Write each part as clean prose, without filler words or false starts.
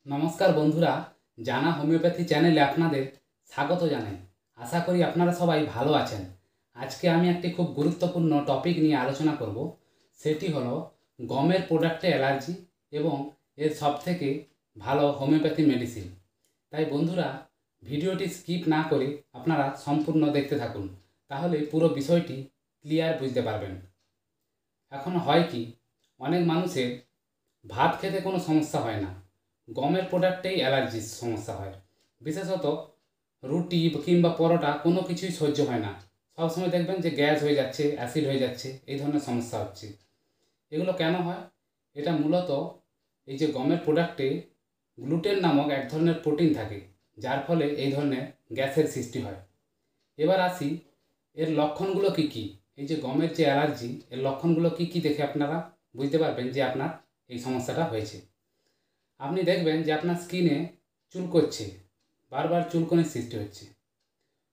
নমস্কার বন্ধুরা, জানা হোমিওপ্যাথি চ্যানেলে আপনাদের স্বাগত জানাই। আশা করি আপনারা সবাই ভালো আছেন। আজকে আমি একটি খুব গুরুত্বপূর্ণ টপিক নিয়ে আলোচনা করব। সেটি হলো গমের প্রোডাক্টে অ্যালার্জি এবং এর সবথেকে ভালো হোমিওপ্যাথি মেডিসিন। তাই বন্ধুরা, ভিডিওটি স্কিপ না করে আপনারা সম্পূর্ণ দেখতে থাকুন, তাহলে পুরো বিষয়টি ক্লিয়ার বুঝতে পারবেন। এখন হয় কি, অনেক মানুষের ভাত খেতে কোনো সমস্যা হয় না, গমের প্রোডাক্টেই অ্যালার্জির সমস্যা হয়। বিশেষত রুটি কিংবা পরোটা কোনো কিছুই সহ্য হয় না। সবসময় দেখবেন যে গ্যাস হয়ে যাচ্ছে, অ্যাসিড হয়ে যাচ্ছে, এই ধরনের সমস্যা হচ্ছে। এগুলো কেন হয়? এটা মূলত এই যে গমের প্রোডাক্টে গ্লুটেন নামক এক ধরনের প্রোটিন থাকে, যার ফলে এই ধরনের গ্যাসের সৃষ্টি হয়। এবার আসি, এর লক্ষণগুলো কী কী। এই যে গমের যে অ্যালার্জি, এর লক্ষণগুলো কী কী দেখে আপনারা বুঝতে পারবেন যে আপনার এই সমস্যাটা হয়েছে। আপনি দেখবেন যে আপনার স্কিনে চুলকোচ্ছে, বারবার চুলকনির সৃষ্টি হচ্ছে।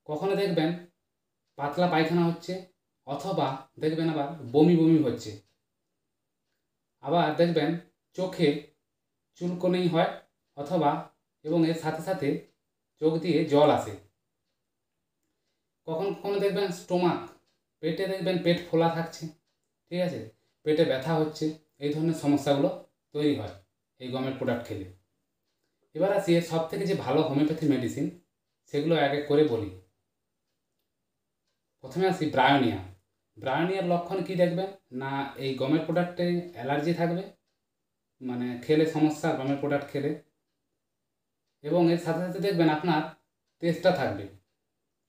কখনো দেখবেন পাতলা পায়খানা হচ্ছে, অথবা দেখবেন আবার বমি বমি হচ্ছে। আবার দেখবেন চোখে চুলকনি হয়, অথবা এবং এর সাথে সাথে চোখ দিয়ে জল আসে। কখনো কখনো দেখবেন স্টোমাক, পেটে দেখবেন পেট ফোলা থাকছে, ঠিক আছে, পেটে ব্যথা হচ্ছে। এই ধরনের সমস্যাগুলো তৈরি হয় এই গমের প্রোডাক্ট খেলে। এবার আসি এর সব থেকে যে ভালো হোমিওপ্যাথি মেডিসিন, সেগুলো এক এক করে বলি। প্রথমে আসি ব্রায়োনিয়া। ব্রায়োনিয়ার লক্ষণ কি দেখবেন না, এই গমের প্রোডাক্টে অ্যালার্জি থাকবে, মানে খেলে সমস্যা গমের প্রোডাক্ট খেলে। এবং এর সাথে সাথে দেখবেন আপনার তেষ্টা থাকবে,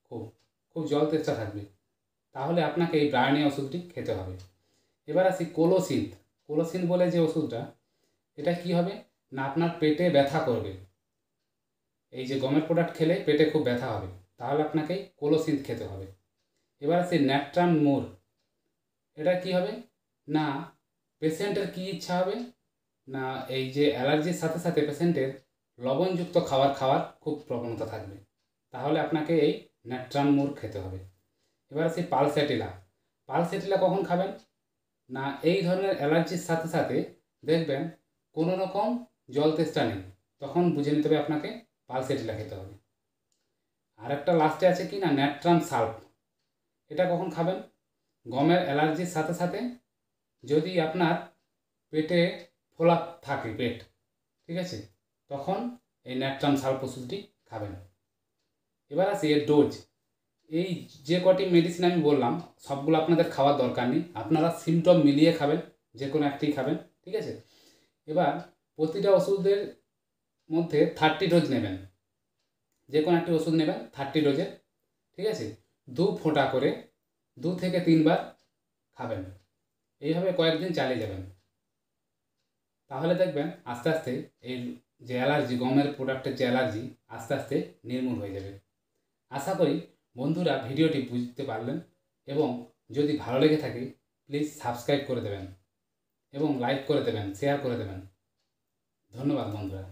খুব খুব জল তেষ্টা থাকবে। তাহলে আপনাকে এই ব্রায়োনিয়া ওষুধটি খেতে হবে। এবার আসি কোলোসিন। কোলোসিন বলে যে ওষুধটা, এটা কি হবে না, আপনার পেটে ব্যথা করবে। এই যে গমের প্রোডাক্ট খেলে পেটে খুব ব্যথা হবে, তাহলে আপনাকে কোলোসিন খেতে হবে। এবার আছে ন্যাট্রাম মোর। এটা কি হবে না, পেশেন্টের কি ইচ্ছা হবে না, এই যে অ্যালার্জির সাথে সাথে পেশেন্টের লবণযুক্ত খাবার খাওয়ার খুব প্রবণতা থাকবে, তাহলে আপনাকে এই ন্যাট্রাম মোর খেতে হবে। এবার আছে পালসেটিলা। পালসেটিলা কখন খাবেন না, এই ধরনের অ্যালার্জির সাথে সাথে দেখবেন কোনো রকম জল তেষ্টা নেই, তখন বুঝে নিতে হবে আপনাকে পালসেটিলা খেতে হবে। আর একটা লাস্টে আছে কি না, ন্যাট্রাম সাল্ফ। এটা কখন খাবেন, গমের অ্যালার্জির সাথে সাথে যদি আপনার পেটে ফোলা থাকে পেট, ঠিক আছে, তখন এই ন্যাট্রাম সাল্ফ ওষুধটি খাবেন। এবার আসি এর ডোজ। এই যে কটি মেডিসিন আমি বললাম, সবগুলো আপনাদের খাওয়ার দরকার নেই, আপনারা সিমটম মিলিয়ে খাবেন, যে কোনো একটি খাবেন, ঠিক আছে। এবার প্রতিটা ওষুধের মধ্যে 30 ডোজ নেবেন, যে কোনো একটি ওষুধ নেবেন 30 ডোজের, ঠিক আছে। 2 ফোঁটা করে 2 থেকে 3 বার খাবেন। এইভাবে কয়েকদিন চালিয়ে যাবেন, তাহলে দেখবেন আস্তে আস্তে এই যে অ্যালার্জি, গমের প্রোডাক্টের যে অ্যালার্জি, আস্তে আস্তে নির্মূল হয়ে যাবে। আশা করি বন্ধুরা ভিডিওটি বুঝতে পারলেন, এবং যদি ভালো লেগে থাকে প্লিজ সাবস্ক্রাইব করে দেবেন এবং লাইক করে দেবেন, শেয়ার করে দেবেন। ধন্যবাদ বন্ধুরা।